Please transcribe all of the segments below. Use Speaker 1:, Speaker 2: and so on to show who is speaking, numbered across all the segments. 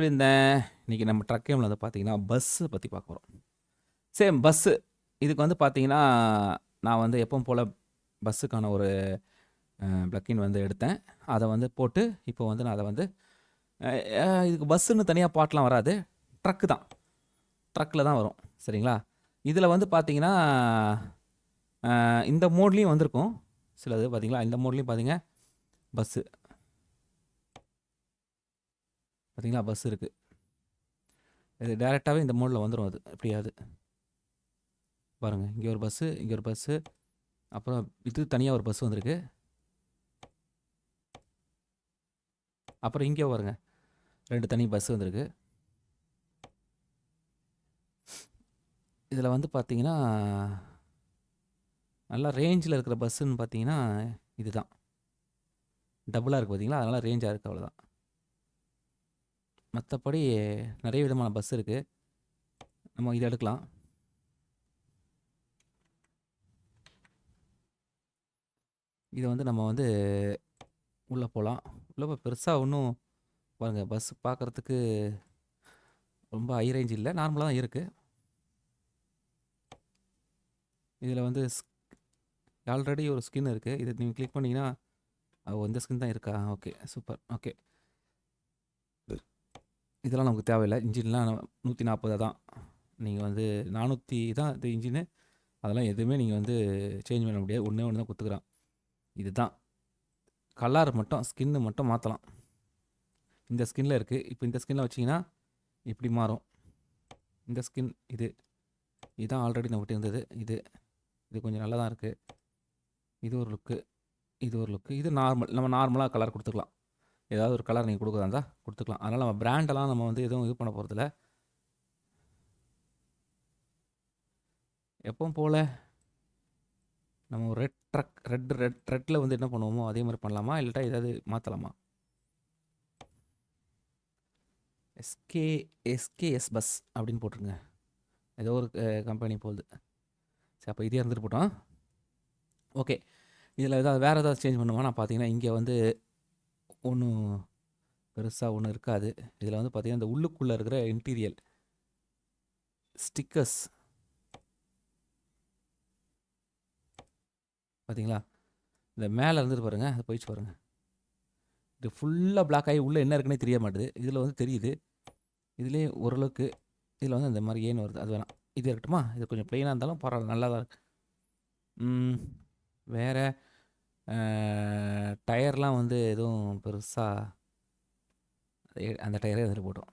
Speaker 1: சொல்லியிருந்தேன். இன்னைக்கு நம்ம ட்ரக் கேம்ல வந்து பார்த்தீங்கன்னா, பஸ்ஸ பத்தி பார்க்க போறோம். Same bus. இதுக்கு வந்து பார்த்தீங்கன்னா, நான் வந்து எப்பவும் போல பஸ்ஸுக்கான ஒரு பிளக்கின் வந்து எடுத்தேன். அத வந்து போட்டு, இப்போ வந்து நான் அத வந்து அ அ இதுக்கு பஸ்ஸுன்னு தனியா பார்ட்லாம் வராது. ட்ரக்கு தான். ட்ரக்ல தான் வரும். சரிங்களா? இதில வந்து பார்த்தீங்கன்னா, இந்த மோட்லயும் வந்திருக்கும். சிலது பார்த்தீங்களா? இந்த மோட்லயும் பார்த்தீங்க, பஸ்ஸு. பார்த்தீங்களா? பஸ் இருக்கு. இது டைரக்ட்டாவே இந்த மோட்ல வந்துரும் அது. எப்படியாவது. பாருங்க. இங்க ஒரு பஸ்ஸு, இங்க ஒரு பஸ்ஸு. அப்புறம் இது தனியா ஒரு பஸ் வந்திருக்கு. அப்புறம் இங்கே பாருங்க 2 தனி பஸ் வந்திருக்கு. இதில் வந்து பார்த்தீங்கன்னா, நல்லா ரேஞ்சில இருக்கிற பஸ்ஸுன்னு பார்த்தீங்கன்னா, இதுதான். டபுளா இருக்கு பார்த்தீங்களா? அதனால ரேஞ்சா இருக்கு அவ்வளோதான். மத்தபடி நெறைய விதமான பஸ் இருக்கு. நம்ம இத எடுக்கலாம். இத வந்து நம்ம வந்து உள்ள போலாம். உள்ள போய் பெருசா ஒண்ணும் பாருங்க பஸ் பார்க்கறதுக்கு ரொம்ப ஹை ரேஞ்ச் இல்ல. நார்மலா தான் இருக்கு. இதில வந்து ஆல்ரெடி ஒரு ஸ்கின் இருக்கு. இத நீங்க கிளிக் பண்ணீங்கன்னா, ஓ! இந்த ஸ்கின் தான் இருக்கா? ஓகே. சூப்பர். ஓகே. இதெல்லாம் நமக்கு தேவையில்ல. இன்ஜின்லாம் 140 தான். நீங்க வந்து 400 தான் இது இன்ஜினு. அதெல்லாம் எதுவுமே நீங்க வந்து சேஞ்ச் பண்ண முடியாது. ஒண்ணே ஒண்ணு தான் குடுத்துக்கிறான். இதுதான். கலர் மட்டும் ஸ்கின் மட்டும் மாத்தலாம். இந்த ஸ்கின்ல இருக்கு. இப்ப இந்த ஸ்கின்ல வச்சீங்கன்னா, இப்படி மாறும். இந்த ஸ்கின் இது. இதான் ஆல்ரெடி நம்மகிட்ட இருந்தது. இது. இது கொஞ்சம் நல்லா தான் இருக்கு. இது ஒரு லுக்கு. இது ஒரு லுக்கு. இது நார்மல். நம்ம நார்மலா கலர் குடுத்துக்கலாம். ஏதாவது ஒரு கலர் நீங்க குடுக்குறதா இருந்தா குடுத்துக்கலாம். அதனால நம்ம பிராண்டெல்லாம் நம்ம வந்து எதுவும் இது பண்ண போறதில்ல. எப்பவும் போல நம்ம ஒரு ரெட் ட்ரக் ரெட்ல வந்து என்ன பண்ணுவோமோ, அதே மாரி பண்ணலாமா? இல்லாட்டா ஏதாவது மாத்தலாமா? எஸ்கே எஸ்கேஎஸ் பஸ் அப்படின்னு போட்டுருங்க. ஏதோ ஒரு கம்பெனி போகுது. சரி அப்போ இதே இருந்துட்டு போட்டோம். ஓகே. இதில் ஏதாவது வேறு ஏதாவது சேஞ்ச் பண்ணுவோம்னா பார்த்தீங்கன்னா, இங்கே வந்து ஒன்றும் பெருசாக ஒன்றும் இருக்காது. இதில் வந்து பார்த்தீங்கன்னா, இந்த உள்ளுக்குள்ளே இருக்கிற இன்டீரியல் ஸ்டிக்கர்ஸ் பார்த்தீங்களா? இந்த மேலே இருந்துட்டு பாருங்க. அது போயிடுச்சு பாருங்க. இது ஃபுல்லாக பிளாக் ஆகி உள்ளே என்ன இருக்குன்னே தெரிய மாட்டுது. இதில் வந்து தெரியுது. இதுலேயே ஓரளவுக்கு இதில் வந்து அந்த மாதிரி ஏன்னு வருது. அது வேணாம். இது இருக்கட்டுமா? இது கொஞ்சம் ப்ளெயினாக இருந்தாலும் பரவாயில்ல. நல்லா தான் இருக்கு. வேறு டயர்லாம் வந்து எதுவும் பெருசா அந்த டயரே வந்துட்டு போட்டோம்.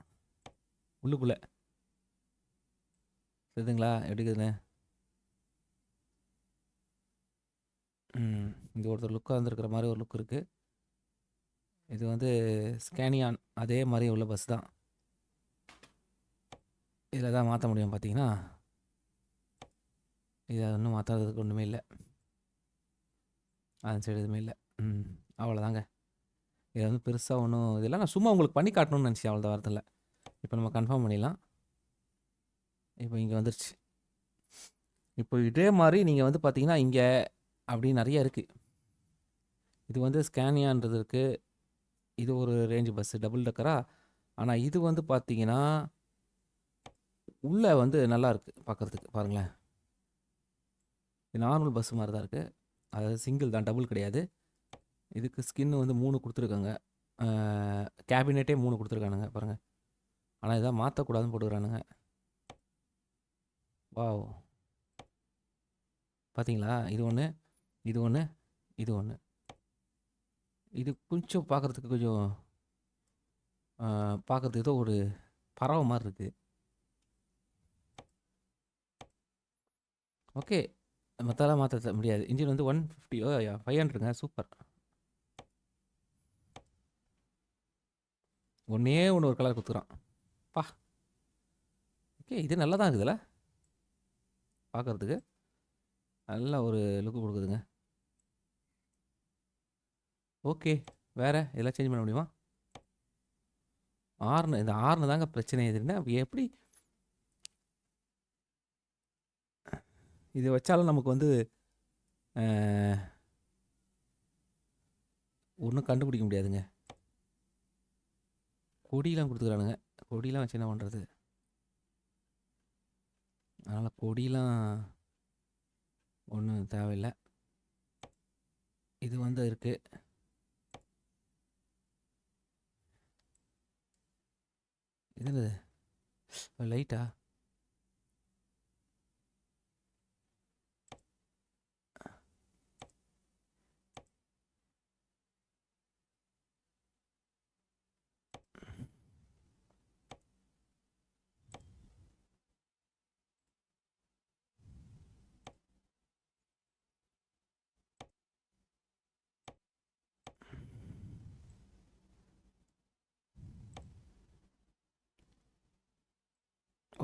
Speaker 1: உள்ளுக்குள்ளே தெரியுதுங்களா? எப்படி இருக்குதுன்னு? இங்கே ஒருத்தர் லுக்காக வந்துருக்கிற மாதிரி ஒரு லுக் இருக்குது. இது வந்து ஸ்கேனியான் அதே மாதிரி உள்ள பஸ் தான். இதில் தான் மாற்ற முடியும் பார்த்தீங்கன்னா, இதை ஒன்றும் மாற்றாததுக்கு ஒன்றுமே இல்லை. அந்த சைடு எதுவுமே இல்லை. அவ்வளோதாங்க. இதை வந்து பெருசாக ஒன்றும் இதெல்லாம் நான் சும்மா உங்களுக்கு பண்ணி காட்டணும்னு நினச்சேன். அவ்வளோ வாரத்தில் இப்போ நம்ம கன்ஃபார்ம் பண்ணிடலாம். இப்போ இங்கே வந்துருச்சு. இப்போ இதே மாதிரி நீங்கள் வந்து பார்த்தீங்கன்னா, இங்கே அப்படி நிறைய இருக்குது. இது வந்து ஸ்கேனியான்றது இருக்குது. இது ஒரு ரேஞ்ச் பஸ்ஸு டபுள் டக்கரா. ஆனால் இது வந்து பார்த்தீங்கன்னா, உள்ளே வந்து நல்லா இருக்குது பார்க்குறதுக்கு. பாருங்களேன். இது நார்மல் பஸ் மாரி தான் இருக்கு. அதாவது சிங்கிள் தான், டபுள் கிடையாது. இதுக்கு ஸ்கின் வந்து 3 குடுத்துருக்காங்க. அ கேபினெட்டே 3 குடுத்துருக்கானுங்க பாருங்க. ஆனா இத மாத்தக்கூடாதுன்னு போட்டுருக்கானுங்க. வாவ்! பார்த்தீங்களா? இது ஒண்ணு, இது ஒண்ணு, இது ஒண்ணு. இது கொஞ்சம் பார்க்குறதுக்கு கொஞ்சம் பார்க்குறதுக்கு ஏதோ ஒரு பறவை மாரி இருக்கு. ஓகே. மத்ததெல்லாம் மாத்த முடியாது. இன்ஜின் வந்து 150 500ங்க சூப்பர். ஒண்ணே ஒண்ணு ஒரு கலர் குடுத்துக்குறான். அப்பா! ஓகே. இது நல்லா தான் இருக்குதுல்ல? பார்க்குறதுக்கு. நல்ல ஒரு லுக் குடுக்குதுங்க. ஓகே. வேற இதெல்லாம் சேஞ்ச் பண்ண முடியுமா? இந்த ஹார்ன் தாங்க பிரச்சனையே. இது என்ன எப்படி இது வச்சாலும் நமக்கு வந்து அ ஒண்ணும் கண்டுபிடிக்க முடியாதுங்க. கொடிலாம் குடுத்துக்குறானுங்க. கொடிலாம் வச்சு என்ன பண்ணுறது? அதனால் கொடிலாம் ஒன்றும் தேவையில்லை. இது வந்து இருக்குது. இது என்னது? லைட்டா?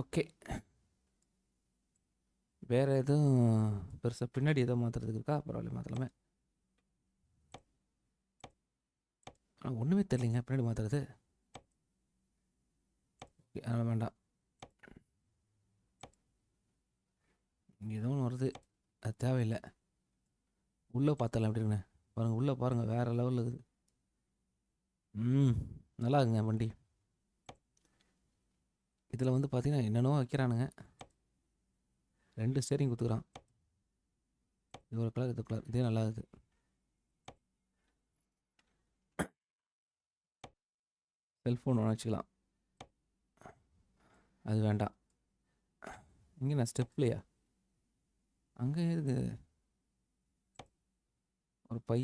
Speaker 1: ஓகே. வேறு எதுவும் பெருசாக பின்னாடி எதுவும் மாற்றுறதுக்கு இருக்கா? பரவாயில்ல, மாற்றலாமே. ஒன்றுமே தெரியலைங்க பின்னாடி மாற்றுறது. அதனால் வேண்டாம். இங்கே ஏதோ ஒன்று வருது, அது தேவையில்லை. உள்ளே பார்த்தலாம் எப்படின்னு பாருங்கள். உள்ளே பாருங்கள், வேறு லெவலில் இருக்குது. நல்லா இருக்குங்க வண்டி. இதில் வந்து பார்த்தீங்கன்னா என்னென்னவோ வைக்கிறானுங்க. 2 ஸ்டேரிங் கொடுத்துக்குறான். இது ஒரு கலர், இது கலர். இதே நல்லா இருக்குது. செல்ஃபோன் ஒன்று வச்சுக்கலாம். அது வேண்டாம். இங்கே நான் ஸ்டெப்லையா? அங்கே இருக்குது ஒரு பை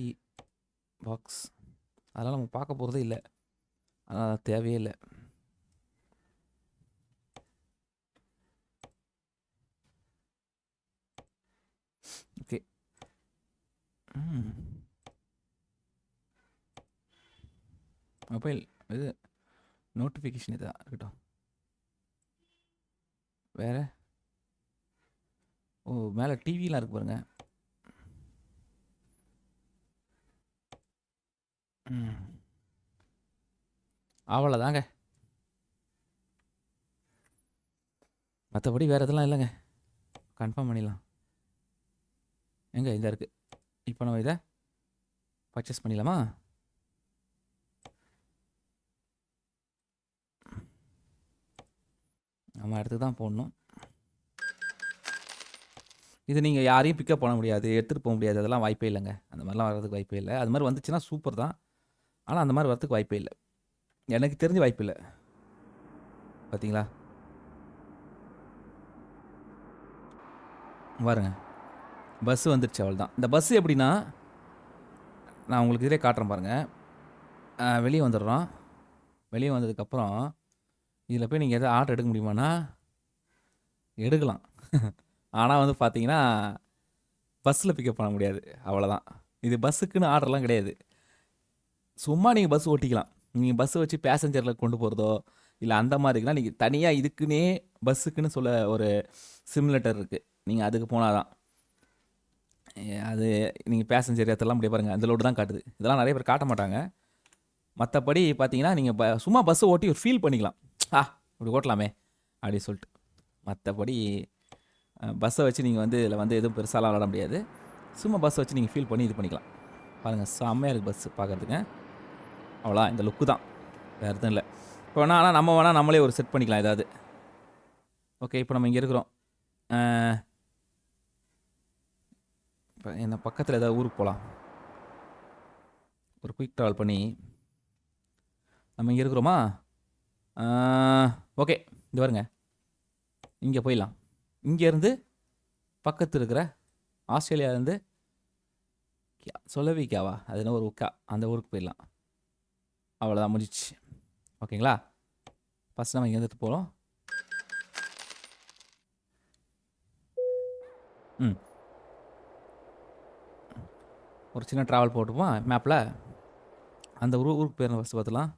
Speaker 1: பாக்ஸ். அதெல்லாம் நம்ம பார்க்க போகிறதே இல்லை. அதனால் தேவையே இல்லை. ஓகே. மொபைல் இது நோட்டிஃபிகேஷன் இதாக இருக்கட்டும். வேறு மேலே டிவிலாம் இருக்கு பாருங்க. அவ்வளோதாங்க. மற்றபடி வேறு இதெல்லாம் இல்லைங்க. கன்ஃபார்ம் பண்ணிடலாம். எங்கே இந்த இருக்குது. இப்போ நம்ம இதை பர்ச்சேஸ் பண்ணிடலாமா? நம்ம இடத்துக்கு தான் போடணும். இது நீங்கள் யாரையும் பிக்கப் பண்ண முடியாது, எடுத்துகிட்டு போக முடியாது. அதெல்லாம் வாய்ப்பே இல்லைங்க. அந்த மாதிரிலாம் வர்றதுக்கு வாய்ப்பே இல்லை. அது மாதிரி வந்துச்சுன்னா சூப்பர் தான். ஆனால் அந்த மாதிரி வரதுக்கு வாய்ப்பே இல்லை. எனக்கு தெரிஞ்ச வாய்ப்பு இல்லை. பார்த்தீங்களா? பாருங்க, பஸ்ஸு வந்துடுச்சு. அவள் தான். இந்த பஸ்ஸு எப்படின்னா, நான் உங்களுக்கு இதிலே காட்டுறேன் பாருங்கள். வெளியே வந்துடுறோம். வெளியே வந்ததுக்கப்புறம் இதில் போய் நீங்கள் எதாவது ஆர்டர் எடுக்க முடியுமானா எடுக்கலாம். ஆனால் வந்து பார்த்தீங்கன்னா பஸ்ஸில் பிக்கப் பண்ண முடியாது. அவ்வளோதான். இது பஸ்ஸுக்குன்னு ஆர்டர்லாம் கிடையாது. சும்மா நீங்கள் பஸ் ஓட்டிக்கலாம். நீங்கள் பஸ்ஸை வச்சு பேசஞ்சரில் கொண்டு போகிறதோ இல்லை அந்த மாதிரிக்குனா நீங்கள் தனியாக இதுக்குன்னே பஸ்ஸுக்குன்னு சொல்ல ஒரு சிமுலேட்டர் இருக்குது. நீங்கள் அதுக்கு போனால் தான் அது நீங்கள் பேசஞ்சர் ஏற்றலாம் முடிய பாருங்கள். அந்த லோடு தான் காட்டுது. இதெல்லாம் நிறைய பேர் காட்ட மாட்டாங்க. மற்றபடி பார்த்தீங்கன்னா நீங்கள் சும்மா பஸ்ஸை ஓட்டி ஒரு ஃபீல் பண்ணிக்கலாம். இப்படி ஓட்டலாமே அப்படி சொல்லிட்டு. மற்றபடி பஸ்ஸை வச்சு நீங்கள் வந்து இதில் வந்து எதுவும் பெருசாலாம் விளாட முடியாது. சும்மா பஸ்ஸை வச்சு நீங்கள் ஃபீல் பண்ணி இது பண்ணிக்கலாம். பாருங்கள், செம்மையாக இருக்குது பஸ்ஸு பார்க்குறதுக்கு. அவ்வளோ இந்த லுக்கு தான், வேறு எதுவும் இல்லை. இப்போ வேணால் ஆனால் நம்ம வேணால் நம்மளே ஒரு செட் பண்ணிக்கலாம் ஏதாவது. ஓகே, இப்போ நம்ம இங்கே இருக்கிறோம். இப்போ என்ன பக்கத்தில் ஏதாவது ஊருக்கு போகலாம். ஒரு குயிக் ட்ராவல் பண்ணி நம்ம இங்கே இருக்கிறோமா? ஓகே, இது வருங்க. இங்கே போயிடலாம். இங்கேருந்து பக்கத்து இருக்கிற ஆஸ்திரேலியாவிலேருந்து சொலவிக்காவா, அது என்ன ஒரு உக்கா, அந்த ஊருக்கு போயிடலாம். அவ்வளோதான், முடிஞ்சிச்சு. ஓகேங்களா? ஃபஸ்ட் நம்ம இங்கே எடுத்துகிட்டு போகிறோம். ஒரு சின்ன ட்ராவல் போட்டுப்போம் மேப்பில். அந்த ஊருக்கு பேர் ஃபஸ்ட்டு பார்த்துலாம்.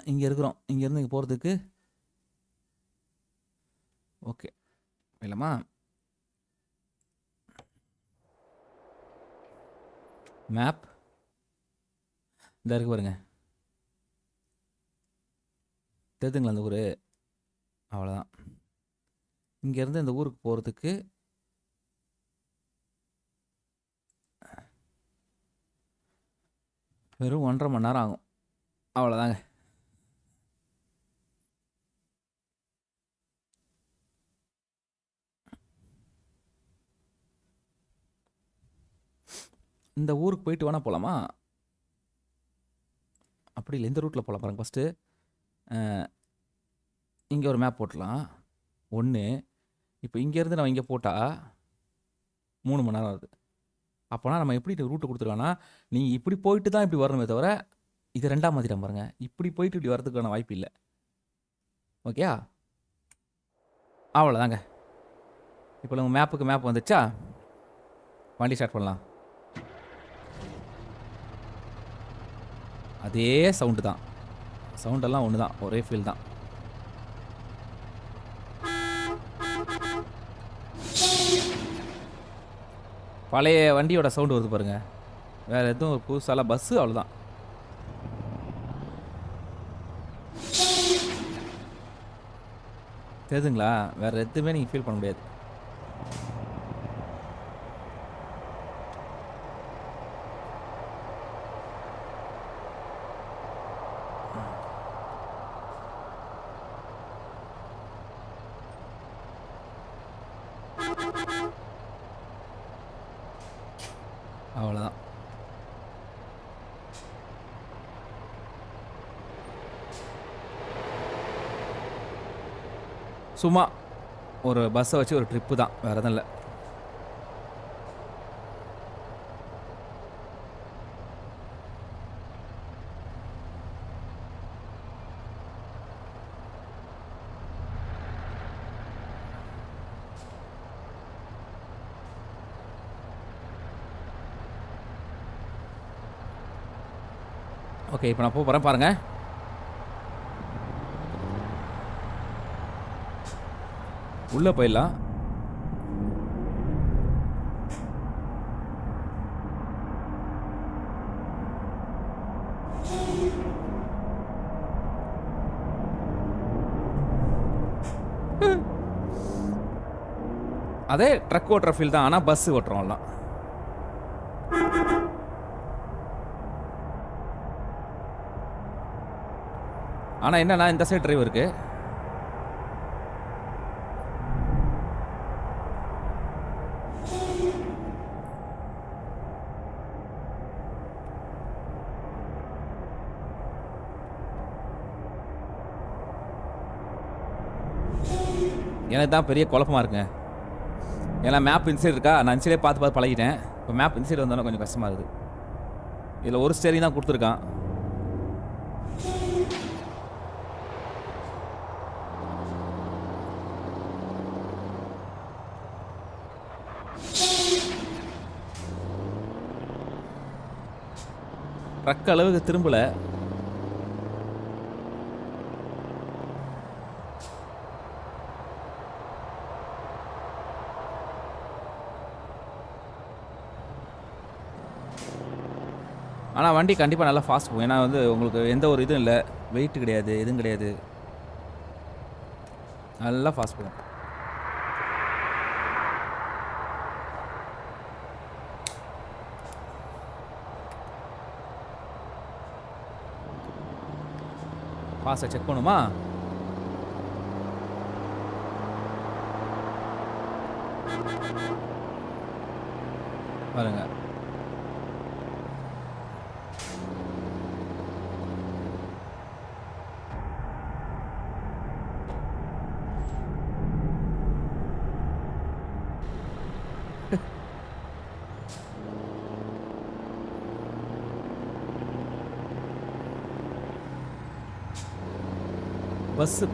Speaker 1: இங்கே இருக்கிறோம். இங்கேருந்து இங்கே போகிறதுக்கு ஓகே இல்லைம்மா? மேப் இந்த இருக்கு பாருங்க. தெரியுதுங்களா அந்த ஊர்? அவ்வளோதான். இங்கேருந்து இந்த ஊருக்கு போகிறதுக்கு வெறும் 1.5 மணி நேரம் ஆகும். அவ்வளோதாங்க. இந்த ஊருக்கு போயிட்டு வேணா போகலாமா? அப்படி இல்லை, இந்த ரூட்டில் போகலாம் பாருங்க. ஃபஸ்ட்டு இங்கே ஒரு மேப் போட்டுடலாம். ஒன்று, இப்போ இங்கேருந்து நம்ம இங்கே போட்டால் 3 மணி நேரம் ஆகுது. அப்போனா நம்ம எப்படி ரூட்டு கொடுத்துருக்காங்கன்னா, நீங்கள் இப்படி போயிட்டு தான் இப்படி வரணுமே தவிர, இது 2ஆம் மாற்றிட்டேன் பாருங்கள். இப்படி போயிட்டு இப்படி வரதுக்கான வாய்ப்பு இல்லை. ஓகேயா? அவ்வளோதாங்க. இப்போ நம்ம மேப்புக்கு மேப் வந்துச்சா, வண்டி ஸ்டார்ட் பண்ணலாம். அதே சவுண்டு தான், சவுண்டெல்லாம் ஒன்று தான், ஒரே ஃபீல் தான். பழைய வண்டியோட சவுண்டு வருது பாருங்கள். வேறு எதுவும் புதுசாலாம் பஸ்ஸு அவ்வளோதான். தெரியுதுங்களா? வேறு எதுவுமே நீங்கள் ஃபீல் பண்ண முடியாது. அவ்வளோதான். சும்மா ஒரு பஸ்ஸை வச்சு ஒரு ட்ரிப்பு தான், வேறு எதுவும் இல்லை. ஓகே, இப்போ நான் போகிறேன் பாருங்கள். உள்ளே போயிடலாம். அதே ட்ரக் ஓட்டுற ஃபீல் தான், ஆனால் பஸ் ஓட்டுறோம்லாம். ஆனால் என்னன்னா, இந்த சைடு டிரைவ் இருக்கு. எனக்கு தான் பெரிய குழப்பமா இருக்குங்க. ஏன்னா மேப் இன்சைட் இருக்கா, நான் இன்சைடே பார்த்து பார்த்து பழகிட்டேன். இப்போ மேப் இன்சைடு வந்தாலும் கொஞ்சம் கஷ்டமாக இருக்குது. இதில் ஒரு ஸ்டேரிங் தான் கொடுத்துருக்கான். ட்ரக் அளவுக்கு திரும்பல. ஆனால் வண்டி கண்டிப்பாக நல்லா ஃபாஸ்ட் போகும். ஏன்னா வந்து உங்களுக்கு எந்த ஒரு இதுவும் இல்லை, வெயிட் கிடையாது, எதுவும் கிடையாது, நல்லா ஃபாஸ்ட் போகும். ஃபாஸ்ட்டாக செக் பண்ணுமா? பாருங்க.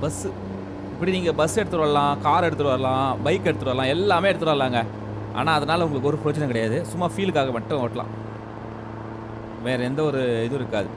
Speaker 1: பஸ்ஸு இப்படி நீங்கள் பஸ் எடுத்துகிட்டு வரலாம், கார் எடுத்துகிட்டு வரலாம், பைக் எடுத்துகிட்டு வரலாம், எல்லாமே எடுத்துகிட்டு வரலாங்க. ஆனால் அதனால் உங்களுக்கு ஒரு பிரச்சனை கிடையாது. சும்மா ஃபீலுக்காக மட்டும் ஓட்டலாம், வேறு எந்த ஒரு இதுவும் இருக்காது.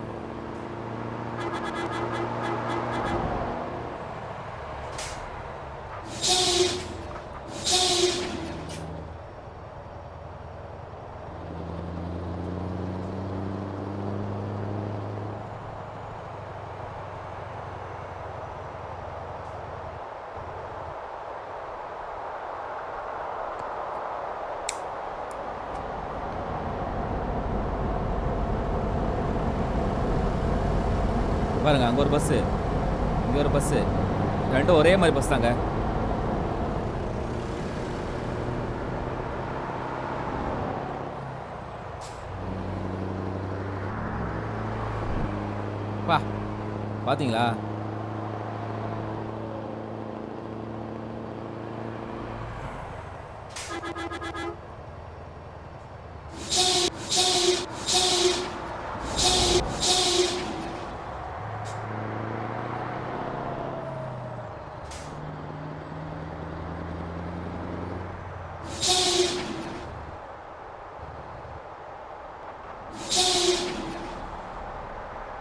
Speaker 1: பாருங்க அங்கே ஒரு பஸ்ஸு, இங்கே ஒரு பஸ்ஸு, ரெண்டும் ஒரே மாதிரி பஸ் தாங்க. பா பார்த்தீங்களா?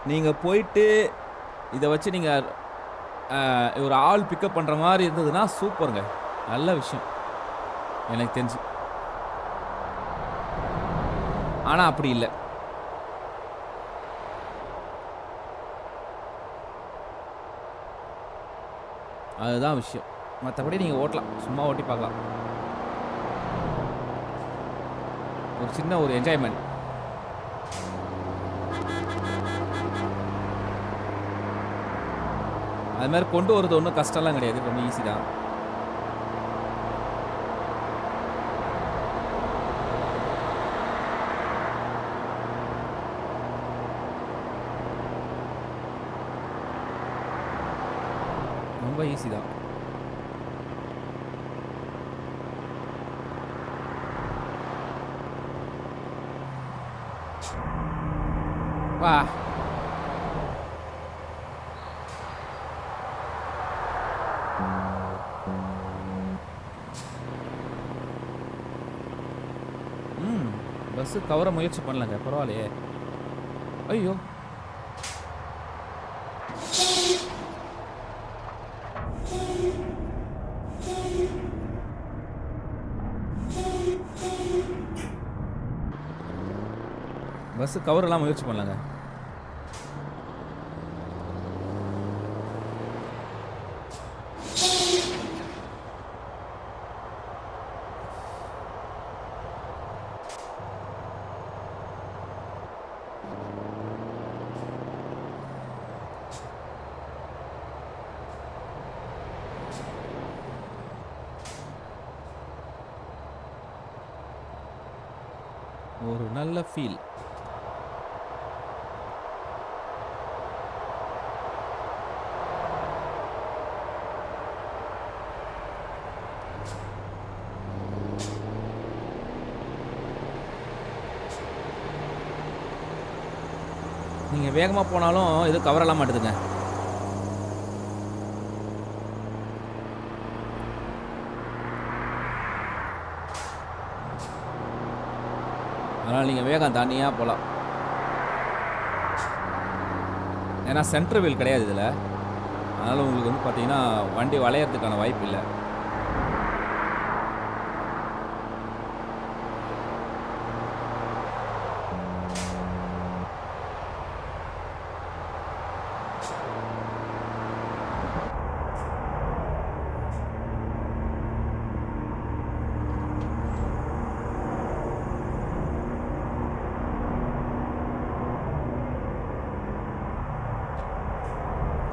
Speaker 1: நீங்கள் போயிட்டு இதை வச்சு நீங்கள் ஒரு ஆள் பிக்கப் பண்ணுற மாதிரி இருந்ததுன்னா சூப்பருங்க, நல்ல விஷயம் எனக்கு தெரிஞ்சு. ஆனால் அப்படி இல்லை. அதுதான் விஷயம். மற்றபடி நீங்கள் ஓட்டலாம், சும்மா ஓட்டி பார்க்கலாம். ஒரு சின்ன ஒரு என்ஜாய்மெண்ட். அது மாதிரி கொண்டு வரது ஒன்றும் கஷ்டம்லாம் கிடையாது, ரொம்ப ஈஸி தான். ரொம்ப ஈஸி தான். வா பஸ்ஸு கவர முயற்சி பண்ணலங்க, பரவாயில்லையே. ஐயோ பஸ்ஸு கவரெல்லாம் முயற்சி பண்ணலங்க. ஒரு நல்ல ஃபீல். நீங்க வேகமா போனாலும் இது கவரலாம் மாட்டுதுங்க. அதனால் நீங்கள் வேகம் தாண்டியாக போகலாம். ஏன்னா சென்ட்ரு வீல் கிடையாது இதில், அதனால் உங்களுக்கு வந்து பார்த்தீங்கன்னா வண்டி வளையறதுக்கான வாய்ப்பு இல்லை.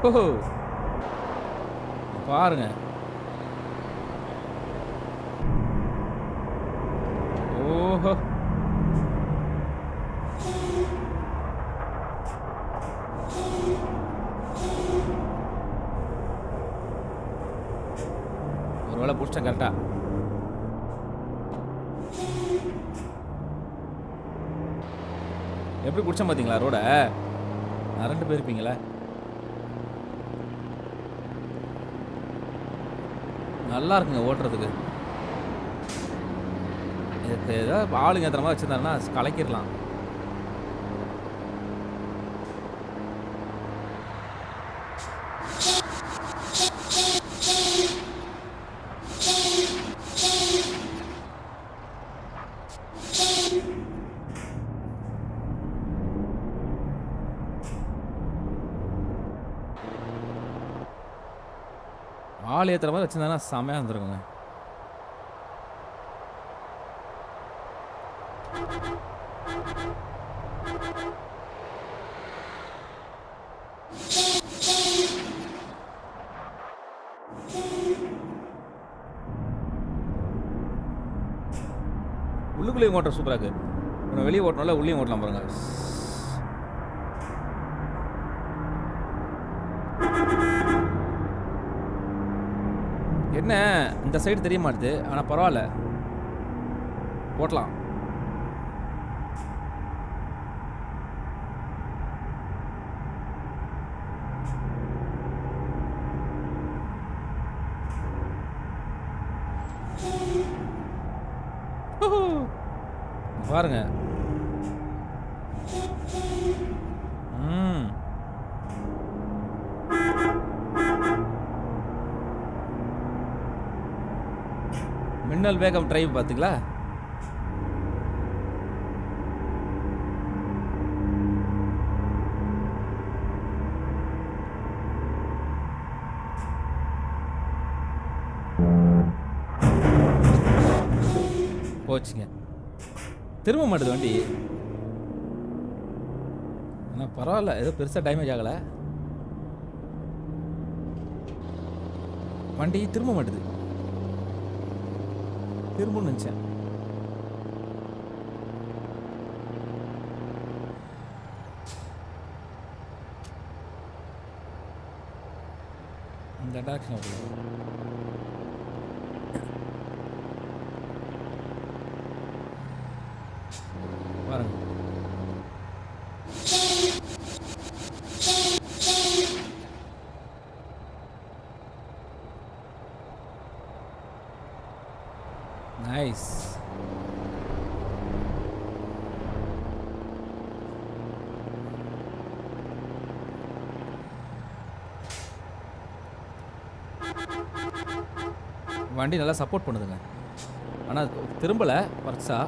Speaker 1: ஓஹோ பாருங்க, ஓஹோ ஒரு வேளை பிடிச்சேன் கரெக்டா. எப்படி பிடிச்சேன் பார்த்தீங்களா ரோட? அரண்டு போயிருப்பீங்களா? நல்லா இருக்குங்க ஓட்டுறதுக்கு. இதுக்கு ஏதாவது ஆளுங்க ஏற்றுற மாதிரி வச்சுருந்தாருன்னா கலக்கிடலாம். ஆள் ஏற்றுற மாதிரி வச்சுருந்தாங்கன்னா செமையாக இருந்திருக்குங்க. உள்ளுக்குள்ளேயும் ஓட்டுற சூப்பராக இருக்குது. இப்போ வெளியே ஓட்டணும்ல, உள்ளேயும் ஓட்டலாம் பாருங்க. என்ன இந்த சைடு தெரிய மாட்டுது, ஆனால் பரவாயில்ல, ஓட்டலாம். பாருங்க. மின்னல் வேகம் டிரைவ் பார்த்தீங்களா? போச்சுங்க. திரும்ப மாட்டுது வண்டி. ஆனால் பரவாயில்ல, ஏதோ பெருசாக டேமேஜ் ஆகலை. வண்டி திரும்ப மாட்டுது. திரும்ப நினச்சேன். இந்த டைரக்ஷன் பாருங்க. நைஸ். வண்டி நல்லா சப்போர்ட் பண்ணுதுங்க. ஆனால் திரும்பலை பர்ஸா.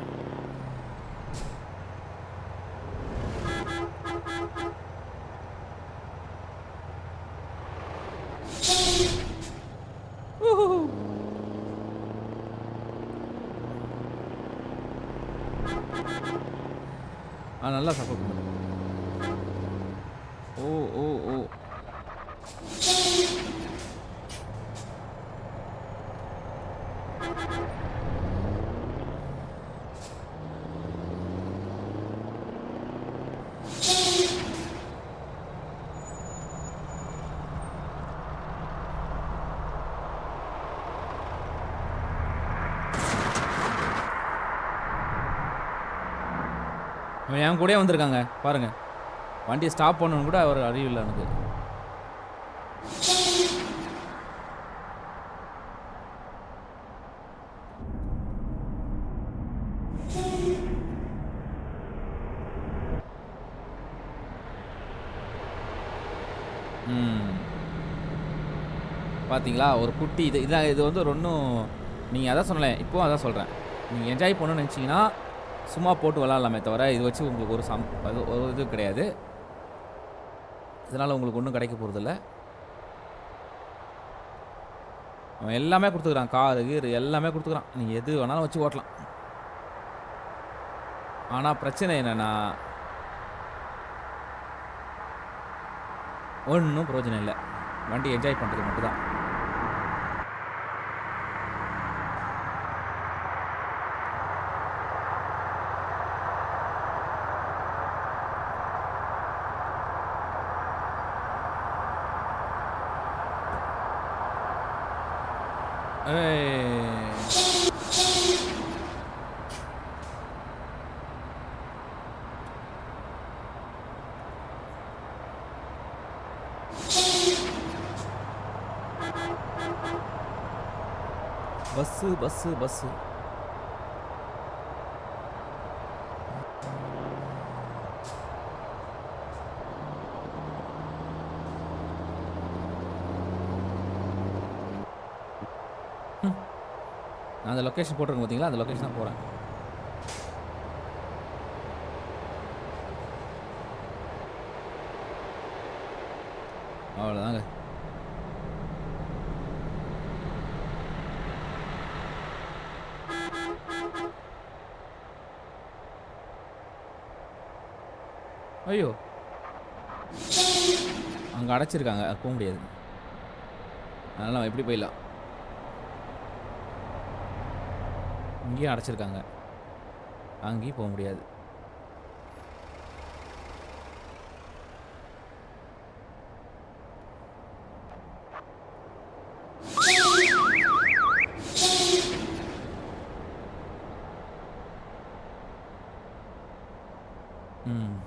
Speaker 1: நல்லா சப்போர்ட் பண்ணுது. ஓ ஓ ஓ என் கூடயே வந்திருக்காங்க பாருங்க. வண்டியை ஸ்டாப் பண்ணணும் கூட அவர் அறிவு இல்லை எனக்கு. பார்த்தீங்களா ஒரு குட்டி இது இதான். இது வந்து ஒன்றும் நீங்கள் அதான் சொன்னேன், இப்போவும் அதான் சொல்கிறேன். நீங்கள் என்ஜாய் பண்ணணும்னு நினச்சிங்கன்னா சும்மா போட்டு விளாட்லாமே தவிர இது வச்சு உங்களுக்கு ஒரு இது கிடையாது. இதனால் உங்களுக்கு ஒன்றும் கிடைக்க போகிறதில்ல. அவன் எல்லாமே கொடுத்துக்கிறான், காரு கீரு எல்லாமே கொடுத்துக்கிறான். நீங்கள் எது வேணாலும் வச்சு ஓட்டலாம். ஆனால் பிரச்சனை என்னென்னா ஒன்றும் பிரயோஜனம் இல்லை. வண்டி என்ஜாய் பண்ணுறது மட்டும்தான். Bus bus bus. நான் அந்த லொக்கேஷன் போட்டிருக்கேன் பார்த்தீங்களா, அந்த லொக்கேஷன் தான் போகிறேன். அவ்வளோதாங்க. ஐயோ, அங்கே அடைச்சிருக்காங்க, போக முடியாது. அதனால் நம்ம எப்படி போயிடலாம். இங்கேயும் அடைச்சிருக்காங்க. அங்கேயும் போக முடியாது. ம்.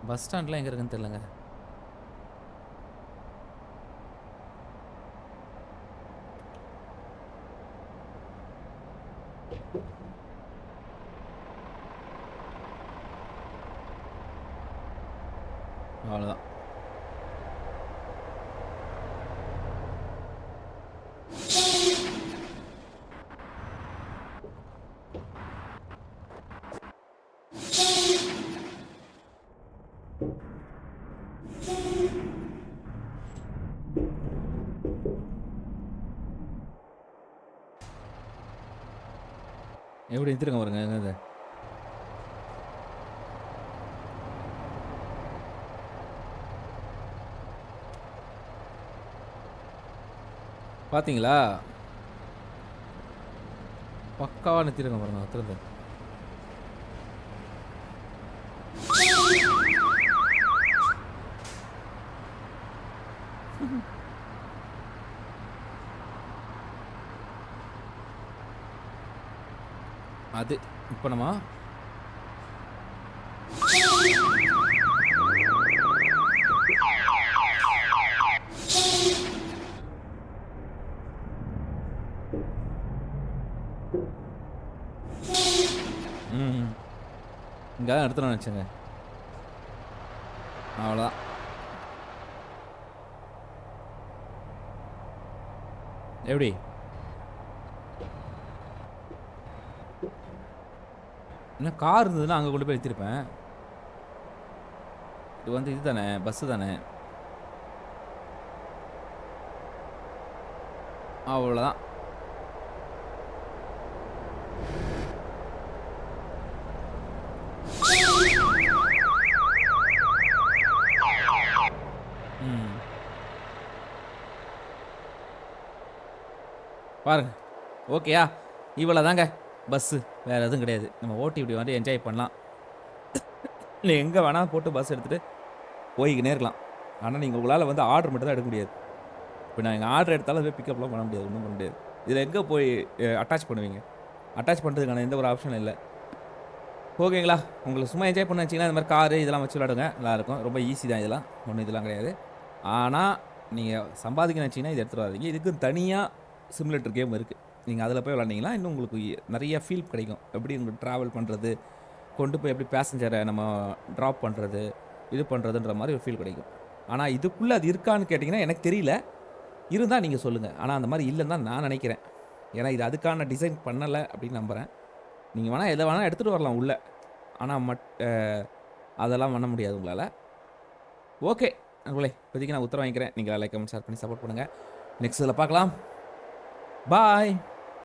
Speaker 1: பஸ் ஸ்டாண்ட்லாம் எங்கே இருக்குன்னு தெரியலங்க. அவ்வளோதான். எப்படி எடுத்துருங்க பாருங்க இதை. பார்த்தீங்களா? பக்காவாக நிறுத்திருங்க பாருங்க திரும்ப. அது இப்போ நம்ம இங்கே தான் எடுத்துன்னு நினச்சேங்க. அவ்வளோதான். எப்படி என்ன கார் இருந்ததுன்னா அங்கே கொண்டு போய் எடுத்திருப்பேன். இது வந்து இது தானே, பஸ்ஸு தானே. அவ்வளோதான். பாருங்க. ஓகேயா? இவ்வளோ தாங்க பஸ்ஸு, வேறு எதுவும் கிடையாது. நம்ம ஓட்டி இப்படி வந்து என்ஜாய் பண்ணலாம். இல்லை எங்கே வேணால் போட்டு பஸ் எடுத்துகிட்டு போய்க்கினே இருக்கலாம். ஆனால் நீங்கள் உங்களால் வந்து ஆர்டர் மட்டும் தான் எடுக்க முடியாது. இப்போ நான் எங்கள் ஆர்டர் எடுத்தாலும் போய் பிக்கப்லாம் பண்ண முடியாது, ஒன்றும் பண்ண முடியாது. இதில் எங்கே போய் அட்டாச் பண்ணுவீங்க? அட்டாச் பண்ணுறதுக்கான எந்த ஒரு ஆப்ஷனும் இல்லை. ஓகேங்களா? உங்களுக்கு சும்மா என்ஜாய் பண்ண வச்சிங்கன்னா இந்த மாதிரி காரு இதெல்லாம் வச்சு விளாடுங்க, நல்லாயிருக்கும். ரொம்ப ஈஸி தான் இதெல்லாம், ஒன்றும் இதெல்லாம் கிடையாது. ஆனால் நீங்கள் சம்பாதிக்க நினச்சிங்கன்னா இது எடுத்துகிட்டு வராதீங்க. இதுக்கு தனியாக சிமுலேட்டர் கேம் இருக்குது. நீங்கள் அதில் போய் விளாண்டிங்கன்னா இன்னும் உங்களுக்கு நிறைய ஃபீல் கிடைக்கும். எப்படி உங்களுக்கு ட்ராவல் பண்ணுறது, கொண்டு போய் எப்படி பேசஞ்சரை நம்ம ட்ராப் பண்ணுறது, இது பண்ணுறதுன்ற மாதிரி ஒரு ஃபீல் கிடைக்கும். ஆனால் இதுக்குள்ளே அது இருக்கான்னு கேட்டிங்கன்னா எனக்கு தெரியல. இருந்தால் நீங்கள் சொல்லுங்கள். ஆனால் அந்த மாதிரி இல்லைன்னு தான் நான் நினைக்கிறேன். ஏன்னா இது அதுக்கான டிசைன் பண்ணலை அப்படின்னு நம்புகிறேன். நீங்கள் வேணால் எதை வேணால் எடுத்துகிட்டு வரலாம் உள்ளே. ஆனால் அதெல்லாம் பண்ண முடியாது உங்களால். ஓகே உங்களே இப்போதைக்கு நான் உத்தரவு வாங்கிக்கிறேன். நீங்கள் லைக் கமெண்ட் ஷேர் பண்ணி சப்போர்ட் பண்ணுங்கள். நெக்ஸ்ட் இதில் பார்க்கலாம். பாய்.